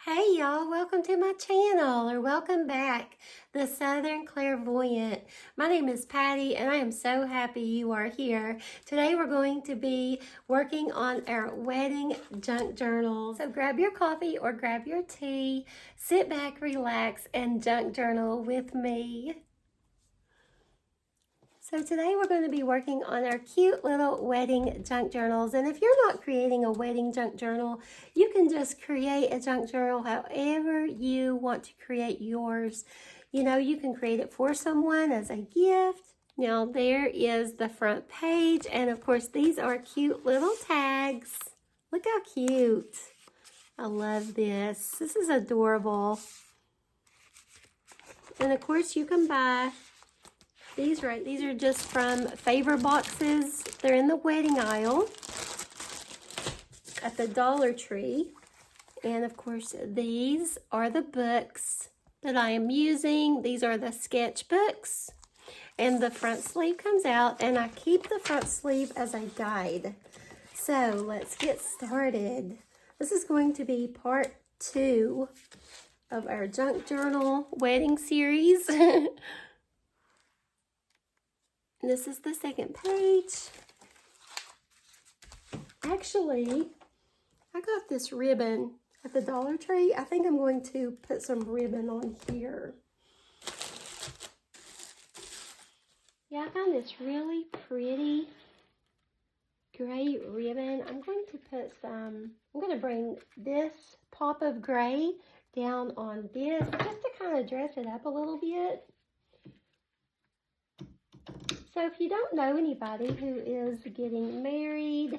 Hey y'all, welcome to my channel, or welcome back, The Southern Clairvoyant. My name is Patty and I am so happy you are here. Today we're going to be working on our wedding junk journals. So grab your coffee or grab your tea, sit back, relax, and junk journal with me. So today we're going to be working on our cute little wedding junk journals. And if you're not creating a wedding junk journal, you can just create a junk journal however you want to create yours. You know, you can create it for someone as a gift. Now there is the front page. And of course, these are cute little tags. Look how cute. I love this. This is adorable. And of course, you can buy these are just from Favor Boxes. They're in the wedding aisle at the Dollar Tree. And of course, these are the books that I am using. These are the sketchbooks. And the front sleeve comes out, and I keep the front sleeve as a guide. So let's get started. This is going to be part 2 of our junk journal wedding series. This is the second page. Actually, I got this ribbon at the Dollar Tree. I think I'm going to put some ribbon on here. Yeah, I found this really pretty gray ribbon. I'm going to bring this pop of gray down on this just to kind of dress it up a little bit. So if you don't know anybody who is getting married,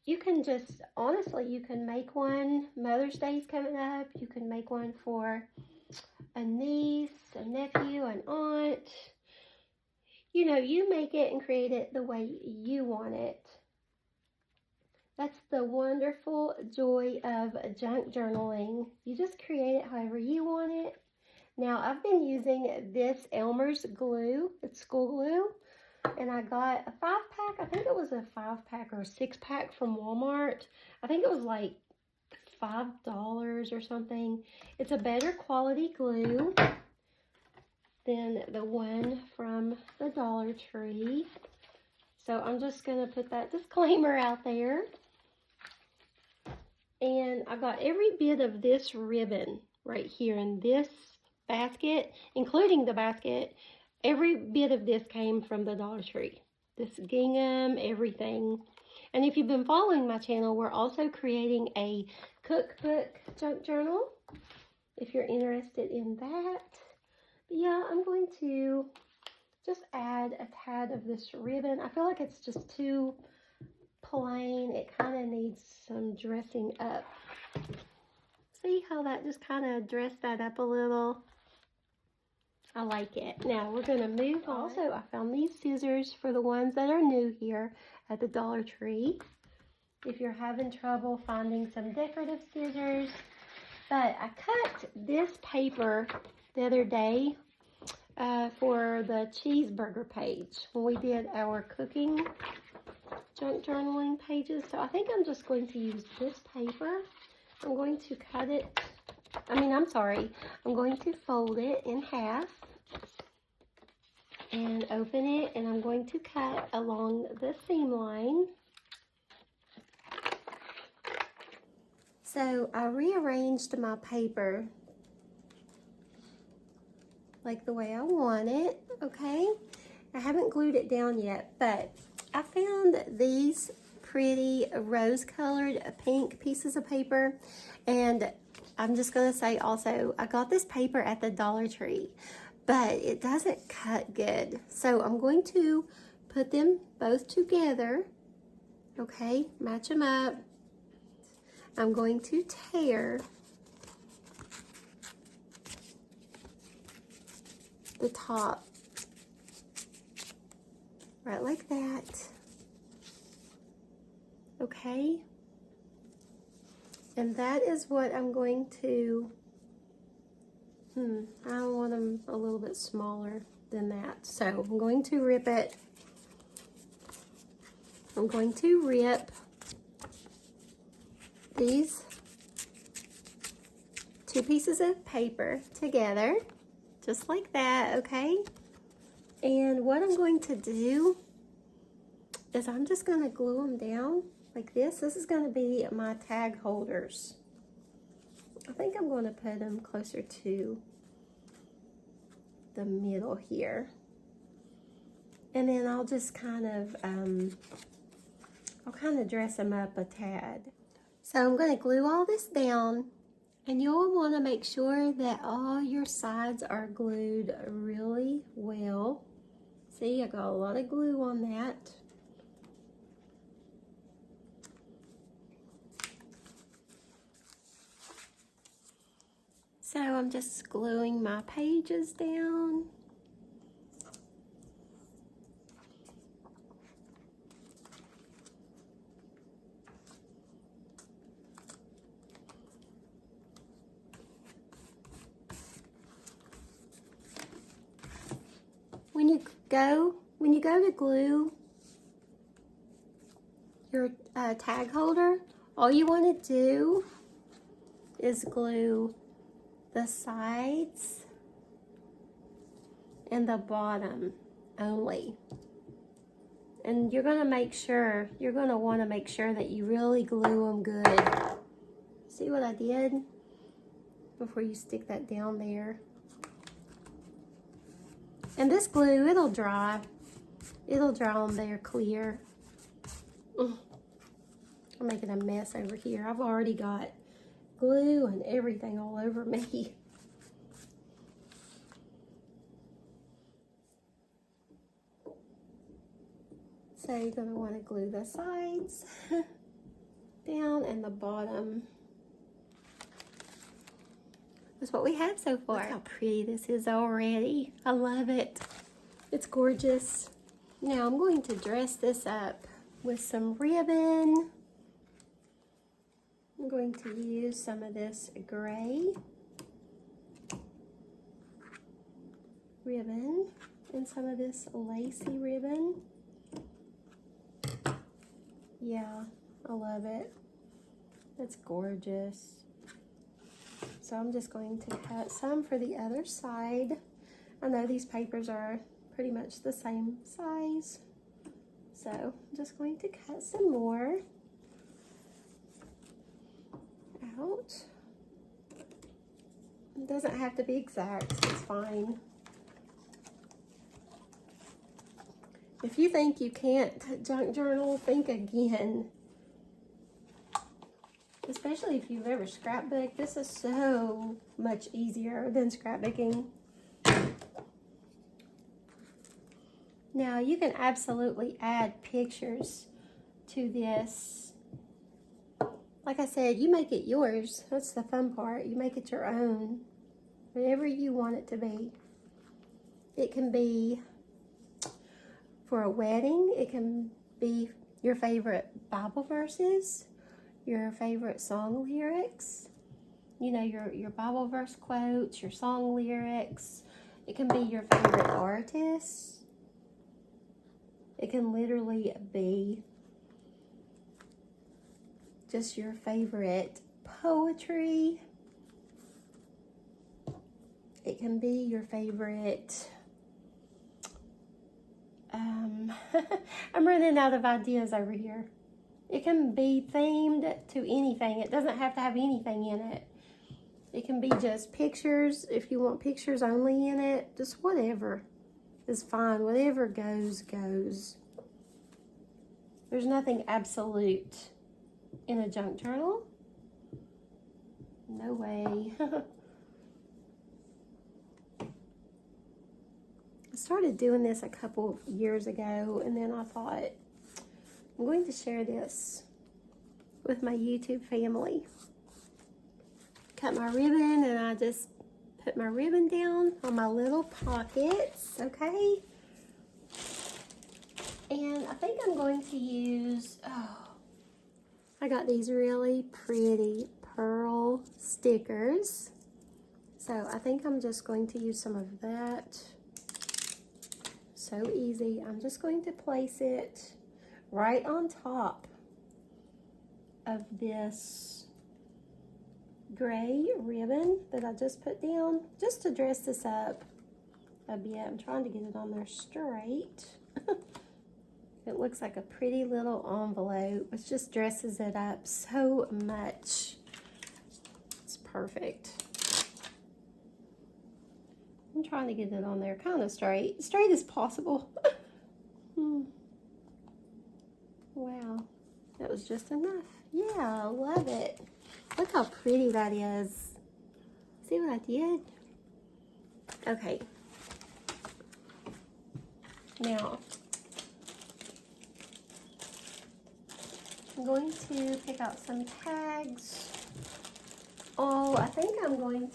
you can just, honestly, you can make one. Mother's Day's coming up. You can make one for a niece, a nephew, an aunt. You know, you make it and create it the way you want it. That's the wonderful joy of junk journaling. You just create it however you want it. Now, I've been using this Elmer's glue. It's school glue. And I got a 5-pack. I think it was a 5-pack or a 6-pack from Walmart. I think it was like $5 or something. It's a better quality glue than the one from the Dollar Tree. So I'm just going to put that disclaimer out there. And I got every bit of this ribbon right here in this basket, including the basket. Every bit of this came from the Dollar Tree. This gingham, everything. And if you've been following my channel, we're also creating a cookbook junk journal, if you're interested in that. But yeah, I'm going to just add a tad of this ribbon. I feel like it's just too plain. It kind of needs some dressing up. See how that just kind of dressed that up a little? I like it. Now we're going to move on. Also, I found these scissors for the ones that are new here at the Dollar Tree. If you're having trouble finding some decorative scissors. But I cut this paper the other day for the cheeseburger page when we did our cooking junk journaling pages. So I think I'm just going to use this paper. I'm going to cut it. I'm going to fold it in half and open it, and I'm going to cut along the seam line. So I rearranged my paper like the way I want it, okay? I haven't glued it down yet, but I found these pretty rose-colored pink pieces of paper, and I'm just going to say also, I got this paper at the Dollar Tree, but it doesn't cut good. So I'm going to put them both together, okay, match them up. I'm going to tear the top right like that, okay? And that is what I'm going to, I want them a little bit smaller than that. So I'm going to rip it. I'm going to rip these two pieces of paper together, just like that, okay? And what I'm going to do is I'm just going to glue them down like this. This is going to be my tag holders. I think I'm going to put them closer to the middle here. And then I'll just kind of, I'll kind of dress them up a tad. So I'm going to glue all this down, and you'll want to make sure that all your sides are glued really well. See, I got a lot of glue on that. So I'm just gluing my pages down. When you go to glue your tag holder, all you want to do is glue the sides and the bottom only. And you're going to want to make sure that you really glue them good. See what I did? Before you stick that down there. And this glue, it'll dry. It'll dry on there clear. I'm making a mess over here. I've already got glue and everything all over me. So you're going to want to glue the sides down and the bottom. That's what we have so far. Look how pretty this is already. I love it. It's gorgeous. Now I'm going to dress this up with some ribbon. I'm going to use some of this gray ribbon and some of this lacy ribbon. Yeah, I love it. It's gorgeous. So I'm just going to cut some for the other side. I know these papers are pretty much the same size. So I'm just going to cut some more out. It doesn't have to be exact, it's fine. If you think you can't junk journal, think again. Especially if you've ever scrapbooked, this is so much easier than scrapbooking. Now you can absolutely add pictures to this. Like I said, you make it yours. That's the fun part. You make it your own. Whatever you want it to be. It can be for a wedding. It can be your favorite Bible verses, your favorite song lyrics, you know, your Bible verse quotes, your song lyrics. It can be your favorite artists. It can literally be just your favorite poetry. It can be your favorite, I'm running out of ideas over here. It can be themed to anything. It doesn't have to have anything in it. It can be just pictures. If you want pictures only in it, just whatever is fine. Whatever goes, goes. There's nothing absolute in a junk journal. No way. I started doing this a couple years ago, and then I thought, I'm going to share this with my YouTube family. Cut my ribbon, and I just put my ribbon down on my little pockets, okay? And I think I'm going to use, I got these really pretty pearl stickers. So I think I'm just going to use some of that. So easy. I'm just going to place it right on top of this gray ribbon that I just put down just to dress this up a bit. I'm trying to get it on there straight. It looks like a pretty little envelope. It just dresses it up so much. It's perfect. I'm trying to get it on there kind of straight as possible. Wow, that was just enough. Yeah, I love it. Look how pretty that is. See what I did? Okay. Now, I'm going to pick out some tags. Oh, I think I'm going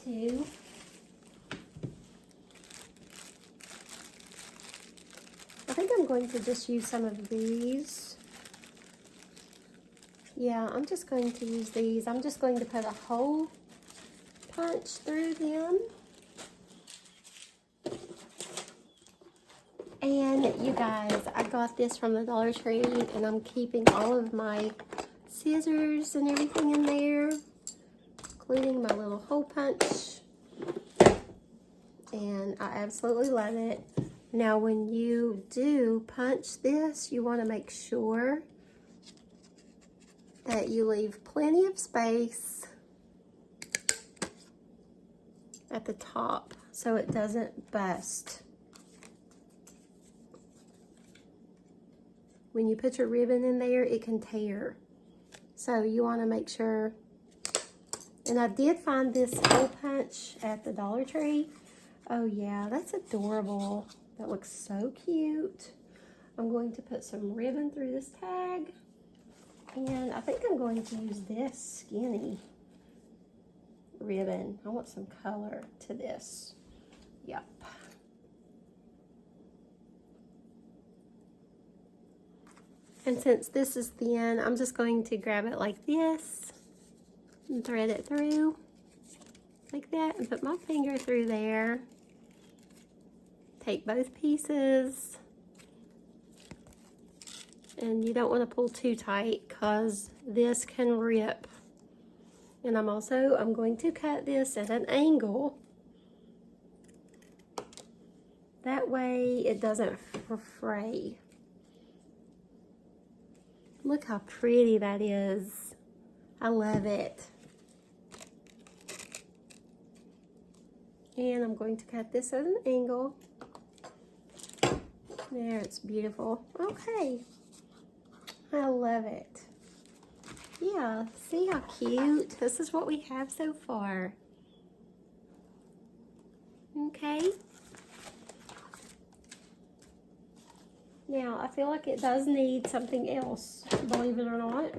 to just use some of these. Yeah, I'm just going to use these. I'm just going to put a hole punch through them. And you guys, I got this from the Dollar Tree, and I'm keeping all of my scissors and everything in there, including my little hole punch. And I absolutely love it. Now, when you do punch this, you want to make sure that you leave plenty of space at the top so it doesn't bust. When you put your ribbon in there, it can tear. So you want to make sure. And I did find this hole punch at the Dollar Tree. Oh yeah, that's adorable. That looks so cute. I'm going to put some ribbon through this tag. And I think I'm going to use this skinny ribbon. I want some color to this. Yep. And since this is thin, I'm just going to grab it like this and thread it through like that and put my finger through there. Take both pieces. And you don't want to pull too tight because this can rip. And I'm going to cut this at an angle. That way it doesn't fray. Look how pretty that is. I love it. And I'm going to cut this at an angle. There, it's beautiful. Okay. I love it. Yeah, see how cute? This is what we have so far. Okay. Now, I feel like it does need something else, believe it or not.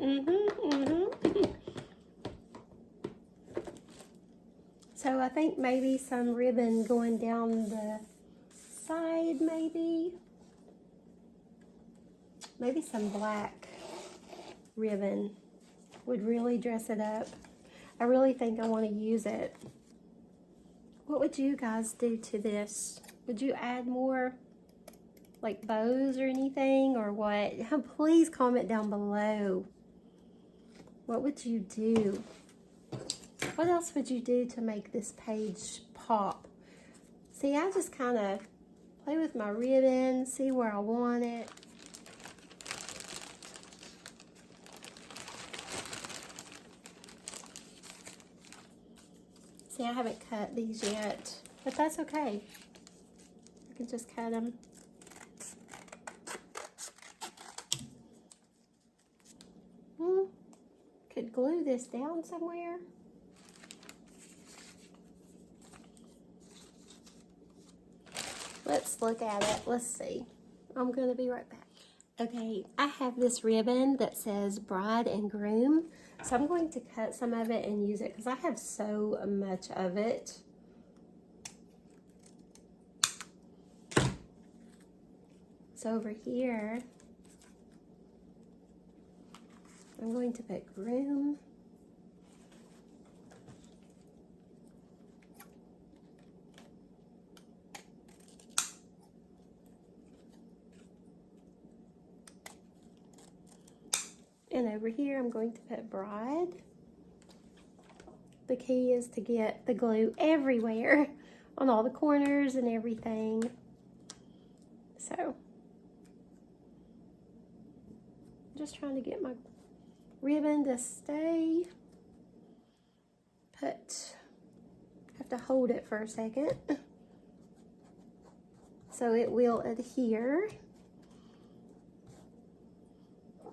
So I think maybe some ribbon going down the side, maybe. Maybe some black ribbon would really dress it up. I really think I want to use it. What would you guys do to this? Would you add more like bows or anything, or what? Please comment down below. What would you do? What else would you do to make this page pop? See, I just kind of play with my ribbon, see where I want it. See, I haven't cut these yet, but that's okay. I can just cut them. Could glue this down somewhere. Let's look at it. Let's see. I'm going to be right back. Okay, I have this ribbon that says bride and groom. So I'm going to cut some of it and use it because I have so much of it. So over here, I'm going to put groom. And over here, I'm going to put bride. The key is to get the glue everywhere on all the corners and everything. So, just trying to get my ribbon to stay put. Have to hold it for a second so it will adhere.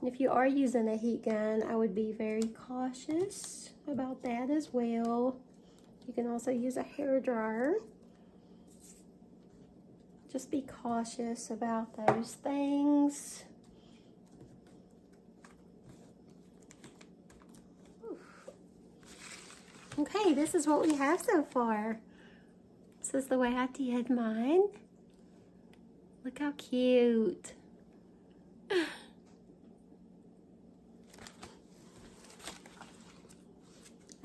If you are using a heat gun, I would be very cautious about that as well. You can also use a hair dryer. Just be cautious about those things. Okay, this is what we have so far. This is the way I did mine. Look how cute. I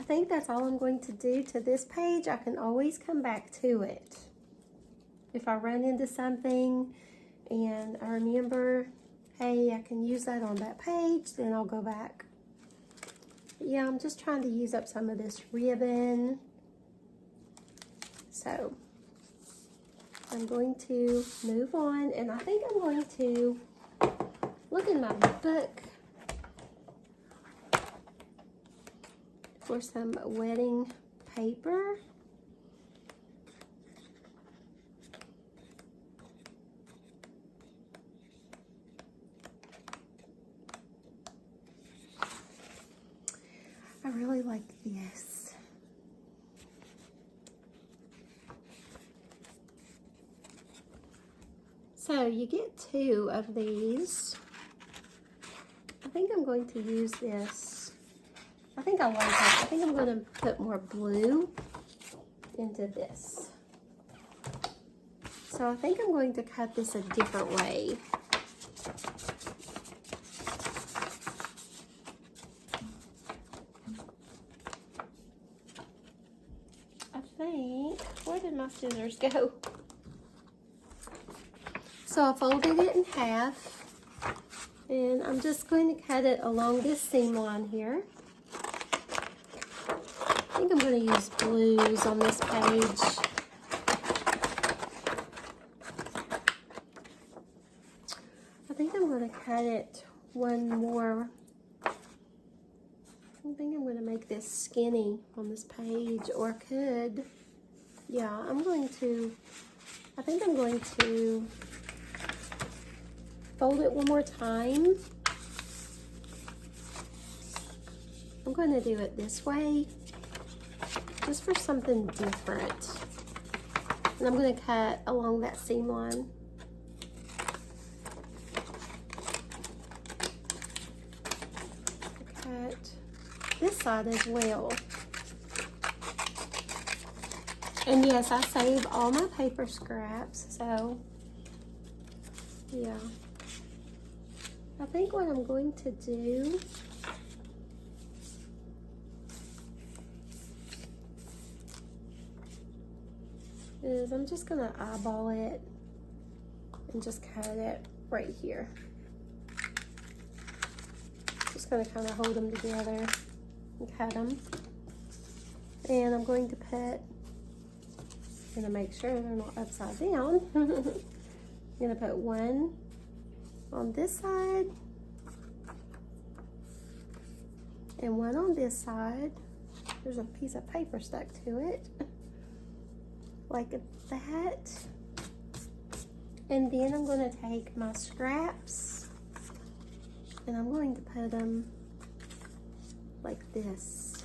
think that's all I'm going to do to this page. I can always come back to it. If I run into something and I remember, hey, I can use that on that page, then I'll go back. Yeah, I'm just trying to use up some of this ribbon. So I'm going to move on, and I think I'm going to look in my book for some wedding paper. I really like this. So you get 2 of these. I think I'm going to use this. I think I like it. I think I'm going to put more blue into this. So I think I'm going to cut this a different way. Where did my scissors go? So I folded it in half, and I'm just going to cut it along this seam line here. I think I'm going to use blues on this page. I think I'm going to cut it one more. I think I'm going to make this skinny on this page, or could. Yeah, I think I'm going to fold it one more time. I'm going to do it this way, just for something different. And I'm going to cut along that seam line. Cut this side as well. And yes, I save all my paper scraps, so yeah. I think what I'm going to do is I'm just gonna eyeball it and just cut it right here. Just gonna kind of hold them together and cut them. And I'm going to put, I'm gonna make sure they're not upside down. I'm gonna put one on this side and one on this side. There's a piece of paper stuck to it, like that. And then I'm going to take my scraps and I'm going to put them like this.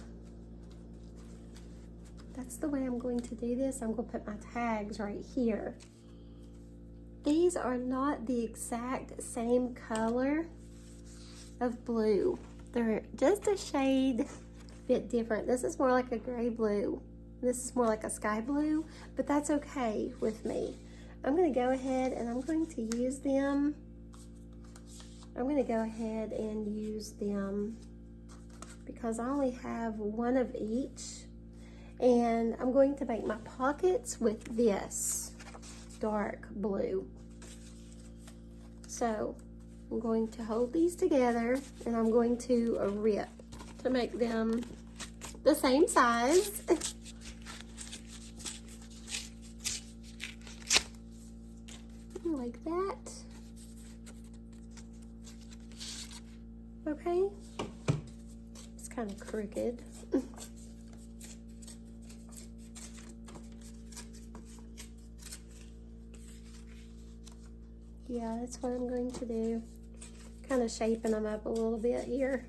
That's the way I'm going to do this. I'm going to put my tags right here. These are not the exact same color of blue. They're just a shade bit different. This is more like a gray blue. This is more like a sky blue, but that's okay with me. I'm going to go ahead and I'm going to use them. I'm going to go ahead and use them because I only have one of each. And I'm going to make my pockets with this dark blue. So I'm going to hold these together and I'm going to rip to make them the same size. Like that. Okay. It's kind of crooked. Yeah, that's what I'm going to do. Kind of shaping them up a little bit here.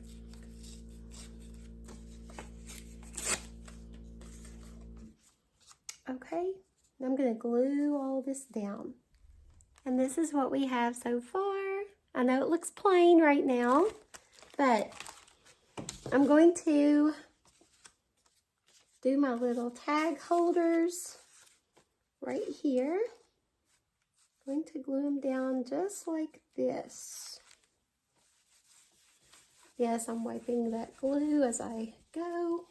Okay, I'm going to glue all this down. And this is what we have so far. I know it looks plain right now, but I'm going to do my little tag holders right here. I'm going to glue them down just like this. Yes, I'm wiping that glue as I go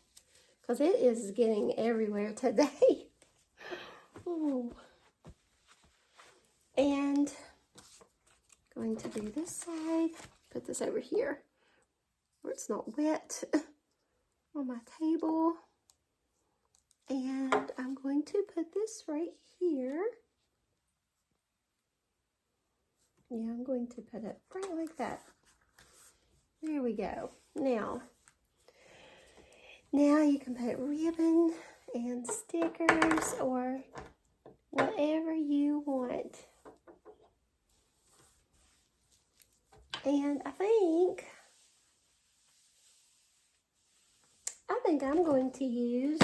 because it is getting everywhere today. Oh. And going to do this side, put this over here where it's not wet on my table. And I'm going to put this right here. Yeah, I'm going to put it right like that. There we go. Now you can put ribbon and stickers or whatever you want. And I think I'm going to use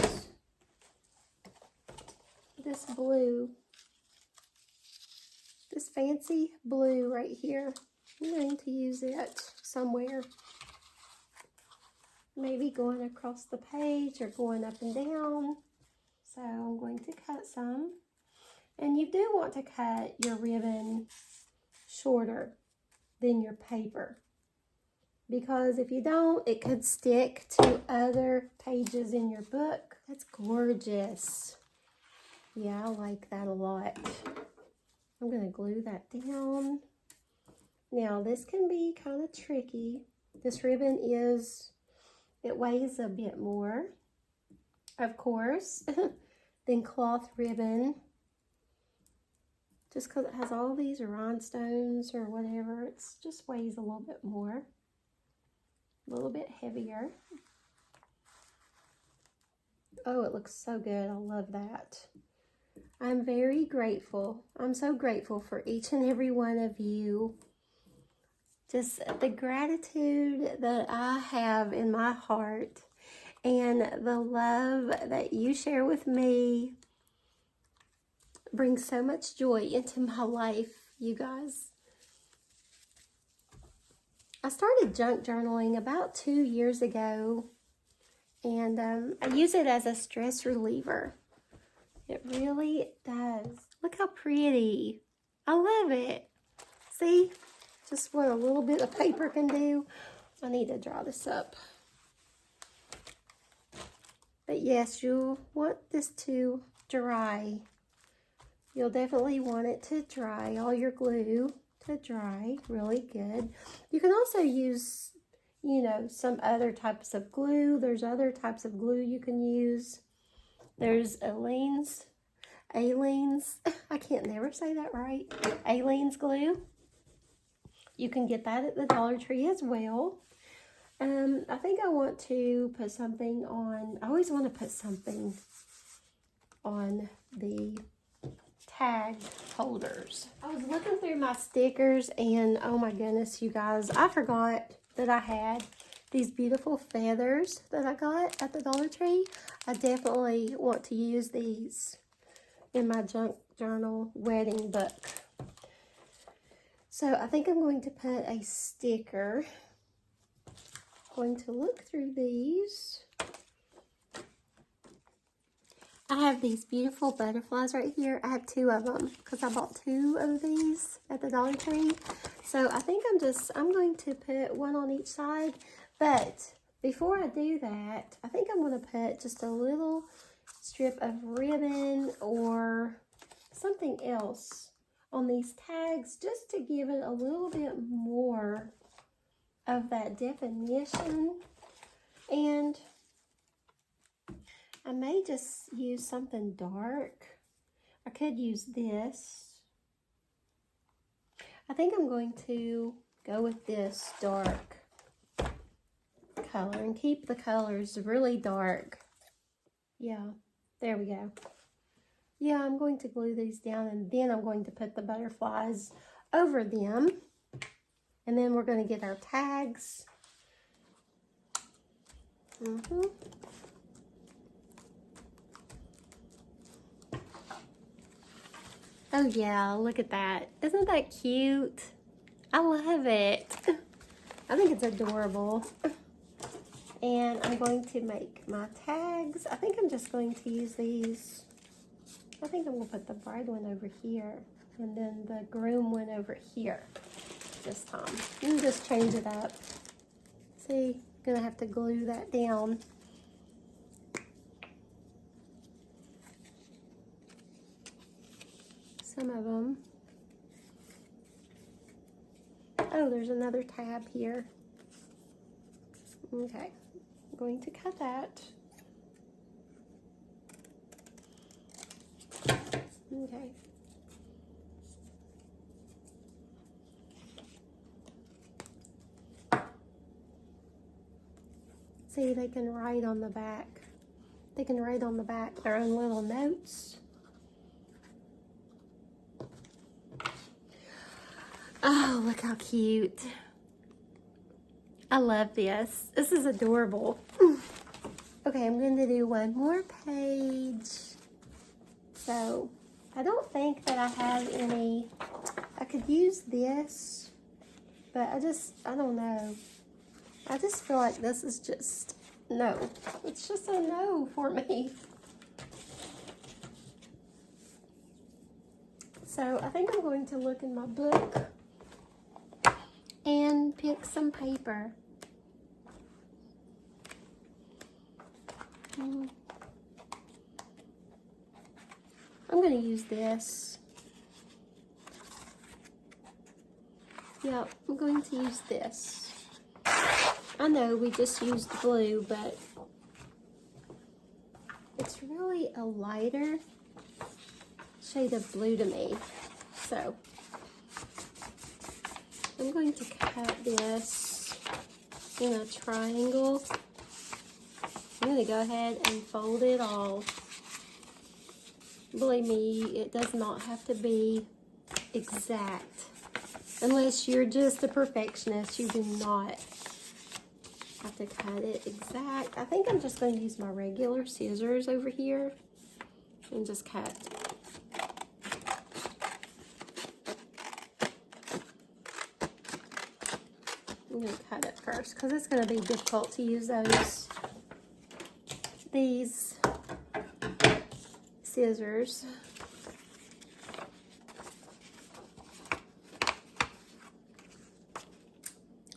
this blue, this fancy blue right here. I'm going to use it somewhere. Maybe going across the page or going up and down. So I'm going to cut some. And you do want to cut your ribbon shorter than your paper. Because if you don't, it could stick to other pages in your book. That's gorgeous. Yeah, I like that a lot. I'm going to glue that down. Now, this can be kind of tricky. This ribbon it weighs a bit more, of course, than cloth ribbon. Just because it has all these rhinestones or whatever, it just weighs a little bit more. A little bit heavier. Oh, it looks so good. I love that. I'm very grateful. I'm so grateful for each and every one of you. Just the gratitude that I have in my heart and the love that you share with me brings so much joy into my life, you guys. I started junk journaling about 2 years ago, and I use it as a stress reliever. It really does. Look how pretty. I love it. See, just what a little bit of paper can do. I need to draw this up. But yes, you'll want this to dry. You'll definitely want it to dry, all your glue to dry really good. You can also use, some other types of glue. There's other types of glue you can use. There's Aleene's, I can't never say that right, Aleene's glue. You can get that at the Dollar Tree as well. I think I want to put something on, I always want to put something on the tag holders. I was looking through my stickers and oh my goodness, you guys, I forgot that I had these beautiful feathers that I got at the Dollar Tree. I definitely want to use these in my junk journal wedding book. So I think I'm going to put a sticker. Going to look through these. I have these beautiful butterflies right here. I have 2 of them because I bought 2 of these at the Dollar Tree. So I think I'm going to put one on each side. But before I do that, I think I'm going to put just a little strip of ribbon or something else on these tags just to give it a little bit more of that definition. And I may just use something dark. I could use this. I think I'm going to go with this dark color and keep the colors really dark. Yeah, there we go. Yeah, I'm going to glue these down and then I'm going to put the butterflies over them. And then we're going to get our tags. Oh yeah, look at that. Isn't that cute? I love it. I think it's adorable. And I'm going to make my tags. I think I'm just going to use these. I think I'm going to put the bride one over here and then the groom one over here this time. You can just change it up. See, I'm going to have to glue that down. Some of them. Oh, there's another tab here. Okay, I'm going to cut that. Okay. See, they can write on the back. They can write on the back their own little notes. Oh, look how cute. I love this. This is adorable. Okay, I'm going to do one more page. So, I don't think that I have any. I could use this, but I don't know. I just feel like this is just, no. It's just a no for me. So, I think I'm going to look in my book and pick some paper. I'm going to use this. Yep, I'm going to use this. I know we just used blue, but it's really a lighter shade of blue to me. So, I'm going to cut this in a triangle. I'm going to go ahead and fold it all. Believe me, it does not have to be exact. Unless you're just a perfectionist, you do not have to cut it exact. I think I'm just going to use my regular scissors over here and just cut. I'm going to cut it first because it's going to be difficult to use these scissors.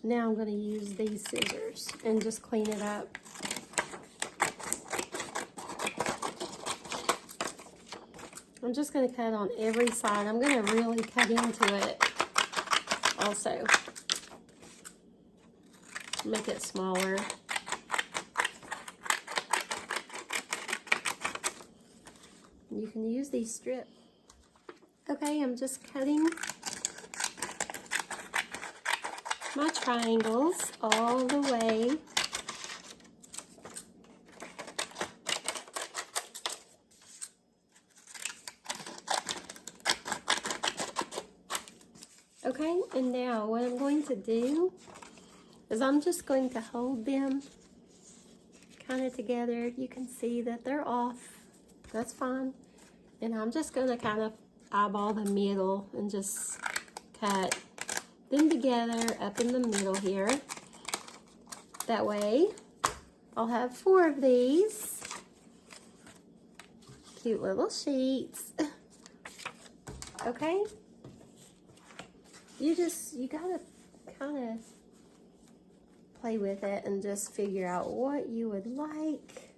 Now I'm going to use these scissors and just clean it up. I'm just going to cut on every side. I'm going to really cut into it also. Make it smaller. You can use these strips. Okay, I'm just cutting my triangles all the way. Okay, and now what I'm going to do is I'm just going to hold them kind of together. You can see that they're off. That's fine. And I'm just going to kind of eyeball the middle and just cut them together up in the middle here. That way, I'll have 4 of these cute little sheets. Okay? You gotta kind of play with it and just figure out what you would like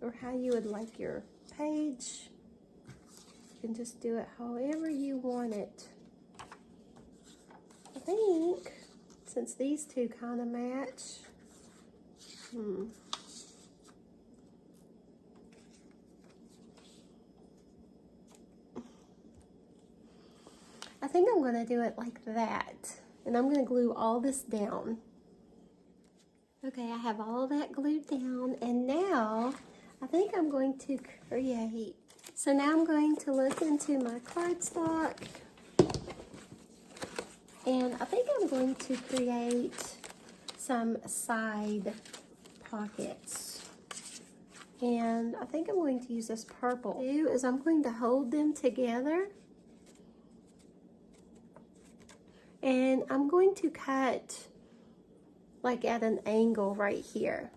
or how you would like your page. You can just do it however you want it. I think since these two kind of match, I think I'm going to do it like that. And I'm going to glue all this down. Okay, I have all that glued down. And now, I think I'm going to create. So now I'm going to look into my cardstock. And I think I'm going to create some side pockets. And I think I'm going to use this purple. What I'm going to do is I'm going to hold them together. And I'm going to cut like at an angle right here.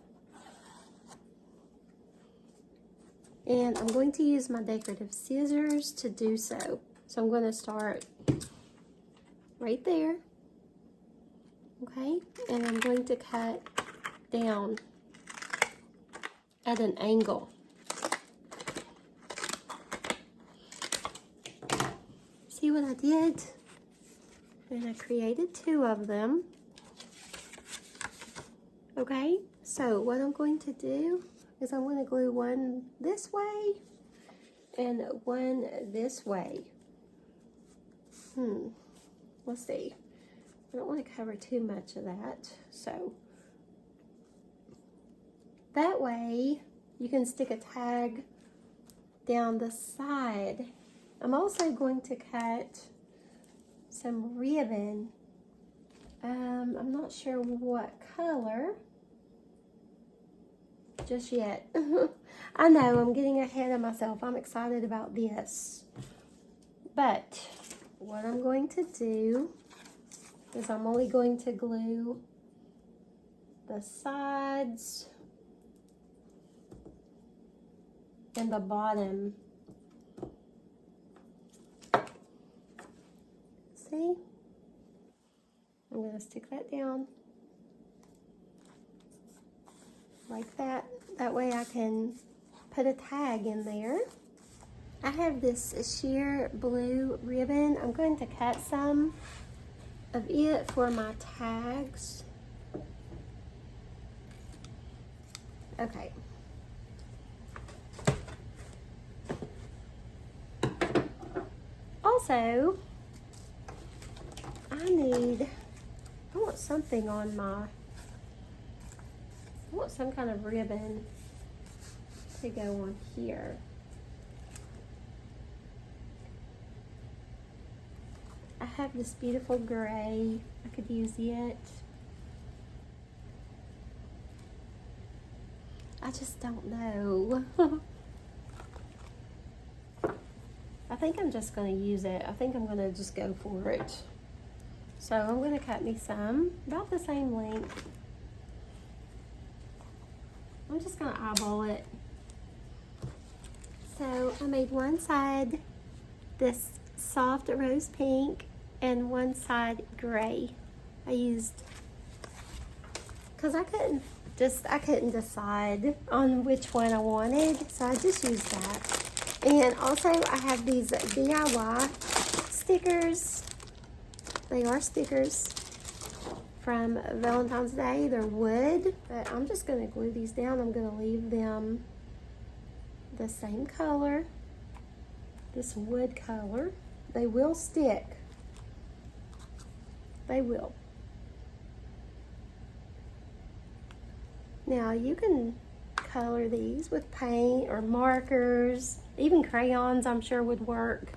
And I'm going to use my decorative scissors to do so. So I'm going to start right there. Okay, and I'm going to cut down at an angle. See what I did? And I created two of them. Okay, so what I'm going to do is I'm going to glue one this way and one this way. Let's see. I don't want to cover too much of that. So that way you can stick a tag down the side. I'm also going to cut some ribbon. I'm not sure what color just yet. I know I'm getting ahead of myself. I'm excited about this. But what I'm going to do is I'm only going to glue the sides and the bottom. See? I'm going to stick that down like that. That way I can put a tag in there. I have this sheer blue ribbon. I'm going to cut some of it for my tags. Okay. Also, I want something on I want some kind of ribbon to go on here. I have this beautiful gray. I could use it. I just don't know. I think I'm just going to use it. I think I'm going to just go for it. So I'm going to cut me some, about the same length. I'm just going to eyeball it. So I made one side this soft rose pink and one side gray. I used, because I couldn't decide on which one I wanted, so I just used that. And also I have these DIY stickers. They are stickers from Valentine's Day. They're wood, but I'm just going to glue these down. I'm going to leave them the same color, this wood color. They will stick. They will. Now you can color these with paint or markers, even crayons I'm sure would work,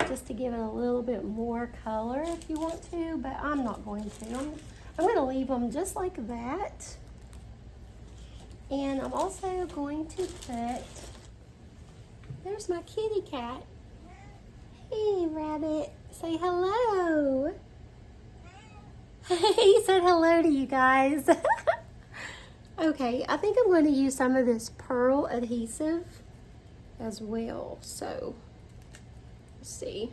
just to give it a little bit more color if you want to, but I'm not going to. I'm going to leave them just like that. And I'm also going to put, there's my kitty cat. Hey, rabbit, say hello. He said hello to you guys. Okay, I think I'm going to use some of this pearl adhesive as well. So, let's see.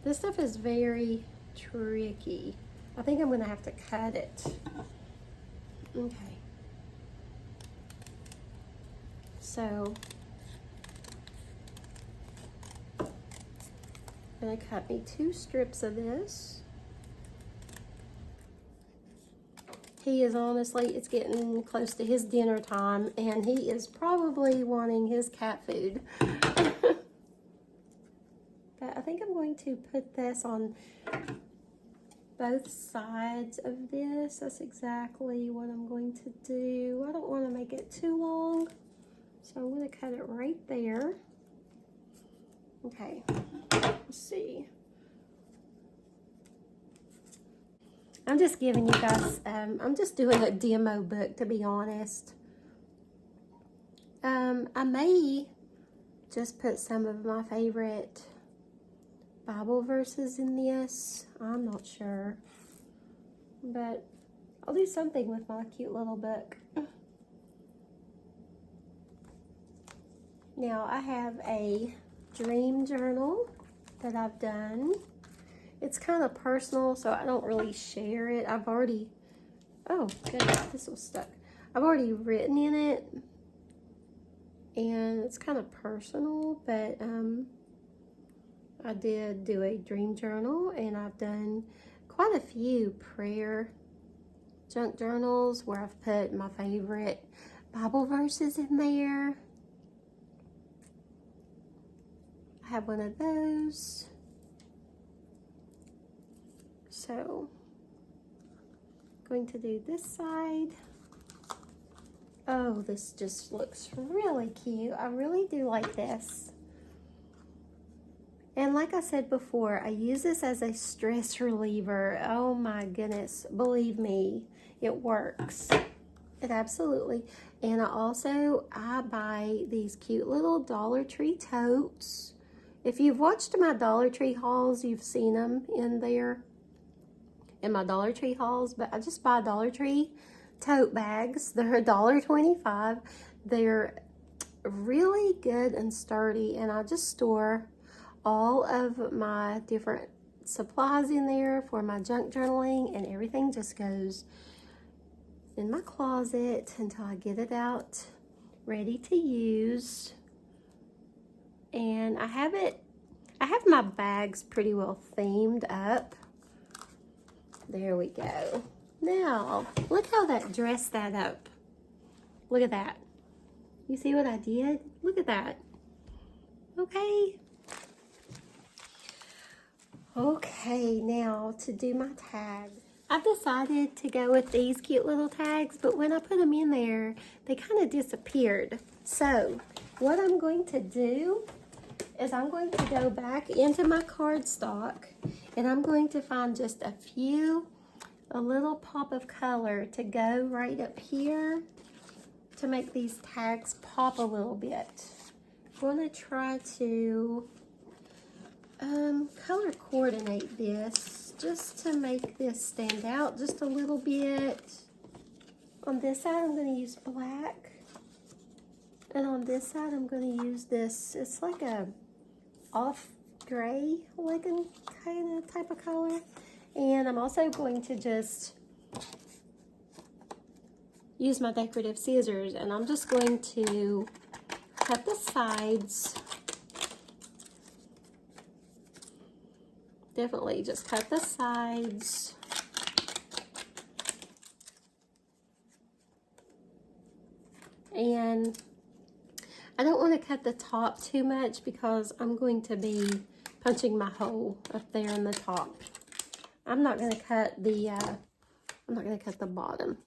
This stuff is very tricky. I think I'm going to have to cut it. Okay. So, I'm going to cut me 2 strips of this. He is honestly, it's getting close to his dinner time, and he is probably wanting his cat food. But I think I'm going to put this on both sides of this. That's exactly what I'm going to do. I don't want to make it too long, so I'm going to cut it right there. Okay, let's see. I'm just giving you guys, I'm just doing a demo book, to be honest. I may just put some of my favorite Bible verses in this. I'm not sure, but I'll do something with my cute little book. Now I have a dream journal that I've done. It's kind of personal, so I don't really share it. I've already, oh goodness, this was stuck. I've already written in it, and it's kind of personal, but I did do a dream journal, and I've done quite a few prayer junk journals where I've put my favorite Bible verses in there. I have one of those. So, I'm going to do this side. Oh, this just looks really cute. I really do like this. And like I said before, I use this as a stress reliever. Oh my goodness, believe me, it works. It absolutely. And I buy these cute little Dollar Tree totes. If you've watched my Dollar Tree hauls, you've seen them in there, in my Dollar Tree hauls. But I just buy Dollar Tree tote bags. They're $1.25. They're really good and sturdy, and I just store all of my different supplies in there for my junk journaling, and everything just goes in my closet until I get it out ready to use. And I have my bags pretty well themed up. There we go. Now, look how that dressed that up. Look at that. You see what I did? Look at that. Okay. Okay, now to do my tag. I've decided to go with these cute little tags, but when I put them in there, they kind of disappeared. So, what I'm going to do is I'm going to go back into my cardstock, and I'm going to find just a little pop of color to go right up here to make these tags pop a little bit. I'm going to try to color coordinate this just to make this stand out just a little bit. On this side, I'm going to use black. And on this side, I'm going to use this. It's like a off gray looking kind of type of color. And I'm also going to just use my decorative scissors, and I'm just going to cut the sides. Definitely just cut the sides. And I don't want to cut the top too much because I'm going to be punching my hole up there in the top. I'm not going to cut the bottom.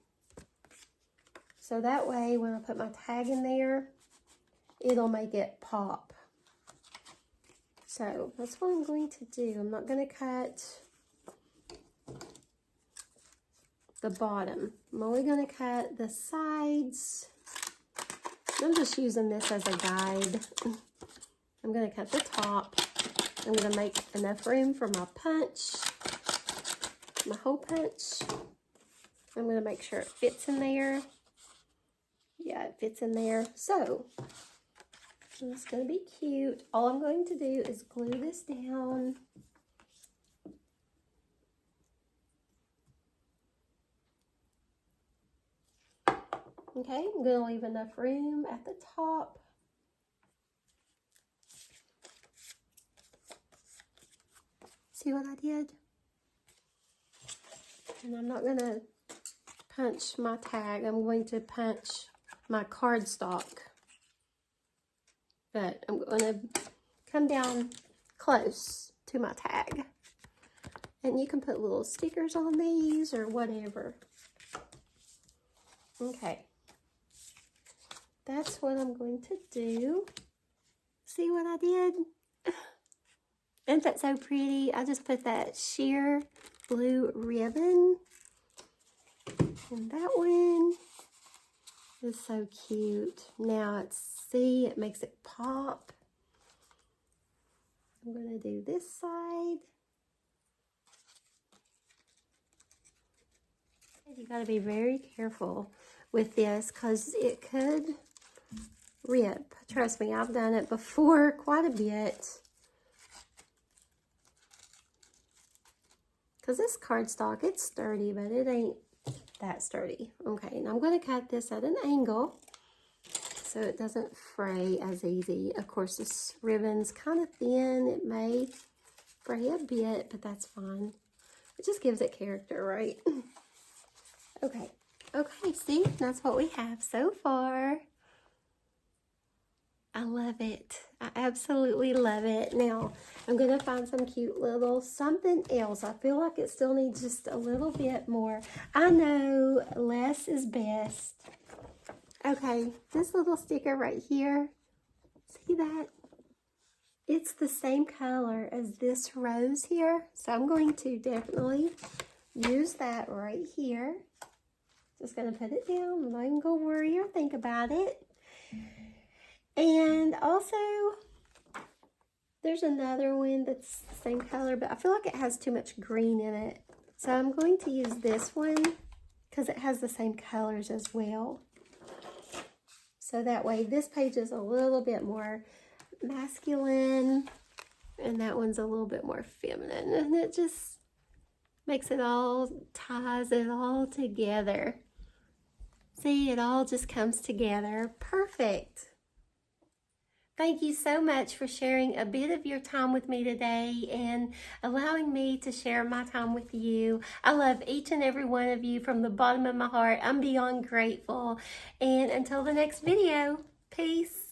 So that way, when I put my tag in there, it'll make it pop. So that's what I'm going to do. I'm not going to cut the bottom. I'm only going to cut the sides. I'm just using this as a guide. I'm going to cut the top. I'm going to make enough room for my punch, my hole punch. I'm going to make sure it fits in there. Yeah, it fits in there. So, it's going to be cute. All I'm going to do is glue this down. Okay, I'm going to leave enough room at the top. See what I did? And I'm not going to punch my tag. I'm going to punch my cardstock. But I'm going to come down close to my tag. And you can put little stickers on these or whatever. Okay. That's what I'm going to do. See what I did? Isn't that so pretty? I just put that sheer blue ribbon. And that one is so cute. Now see, it makes it pop. I'm going to do this side. You got to be very careful with this because it could rip. Trust me, I've done it before quite a bit. Because this cardstock, it's sturdy, but it ain't that sturdy. Okay, and I'm going to cut this at an angle so it doesn't fray as easy. Of course, this ribbon's kind of thin. It may fray a bit, but that's fine. It just gives it character, right? Okay, see, that's what we have so far. I love it. I absolutely love it. Now, I'm going to find some cute little something else. I feel like it still needs just a little bit more. I know less is best. Okay, this little sticker right here. See that? It's the same color as this rose here. So I'm going to definitely use that right here. Just going to put it down. I'm not even going to worry or think about it. And also, there's another one that's the same color, but I feel like it has too much green in it. So I'm going to use this one because it has the same colors as well. So that way, this page is a little bit more masculine, and that one's a little bit more feminine. And it just makes it all, ties it all together. See, it all just comes together. Perfect. Thank you so much for sharing a bit of your time with me today and allowing me to share my time with you. I love each and every one of you from the bottom of my heart. I'm beyond grateful. And until the next video, peace.